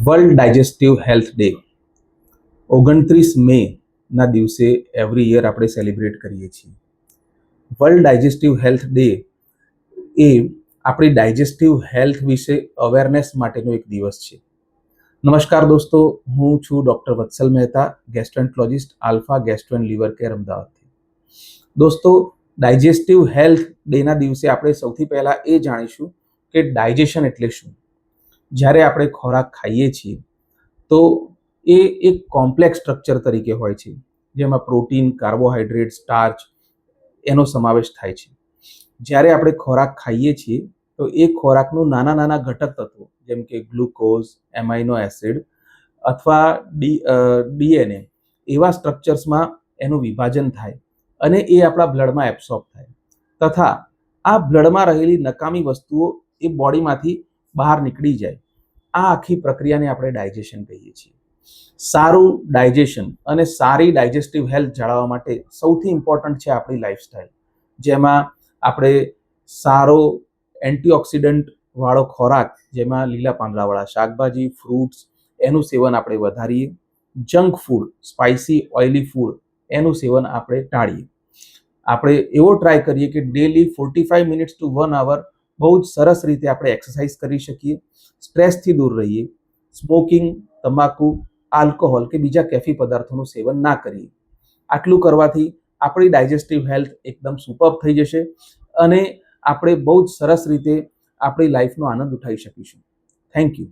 World digestive health day 29 મેના દિવસે every year આપણે સેલિબ્રેટ કરીએ છીએ. વર્લ્ડ ડાયજેસ્ટિવ હેલ્થ ડે એ આપણી ડાયજેસ્ટિવ હેલ્થ વિશે અવેરનેસ માટેનો એક દિવસ છે. નમસ્કાર દોસ્તો, હું છું doctor Vatsal Mehta, gastroenterologist, alpha gastro and liver care, અમદાવાદથી. દોસ્તો, ડાયજેસ્ટિવ હેલ્થ ડેના દિવસે આપણે સૌથી પહેલાં એ જાણીશું કે ડાયજેશન એટલે શું. જ્યારે આપણે ખોરાક ખાઈએ છીએ તો એ એક કોમ્પ્લેક્સ સ્ટ્રક્ચર તરીકે હોય છે, જેમાં પ્રોટીન, કાર્બોહાઈડ્રેટ, સ્ટાર્ચ એનો સમાવેશ થાય છે. જ્યારે આપણે ખોરાક ખાઈએ છીએ તો એ ખોરાકનું નાના નાના ઘટક તત્વો જેમ કે ગ્લુકોઝ, એમાઇનો એસિડ અથવા ડીએનએ એવા સ્ટ્રક્ચર્સમાં એનું વિભાજન થાય અને એ આપણા બ્લડમાં એબ્સોર્બ થાય તથા આ બ્લડમાં રહેલી નકામી વસ્તુઓ એ બોડીમાંથી બહાર નીકળી જાય. આ આખી પ્રક્રિયાને આપણે ડાયજેશન કહીએ છીએ. સારું ડાયજેશન અને સારી ડાયજેસ્ટિવ હેલ્થ જાળવવા માટે સૌથી ઇમ્પોર્ટન્ટ છે આપણી લાઈફસ્ટાઈલ, જેમાં આપણે સારો એન્ટીઓક્સિડન્ટ વાળો ખોરાક, જેમાં લીલા પાંદડાવાળા શાકભાજી, ફ્રૂટ્સ એનું સેવન આપણે વધારીએ. Junk food, spicy oily food એનું સેવન આપણે ટાળીએ. આપણે એવો ટ્રાય કરીએ કે ડેલી 45 મિનિટ્સ ટુ 1 અવર બહુ જ સરસ રીતે આપણે એક્સરસાઇઝ કરી શકીએ. સ્ટ્રેસથી દૂર રહીએ. સ્મોકિંગ, તમાકુ, આલ્કોહોલ કે બીજા કેફી પદાર્થોનું સેવન ના કરીએ. આટલું કરવાથી આપણી ડાયજેસ્ટિવ હેલ્થ એકદમ સુપર્બ થઈ જશે અને આપણે બહુ જ સરસ રીતે આપણી લાઈફનો આનંદ ઉઠાવી શકીશું. Thank you.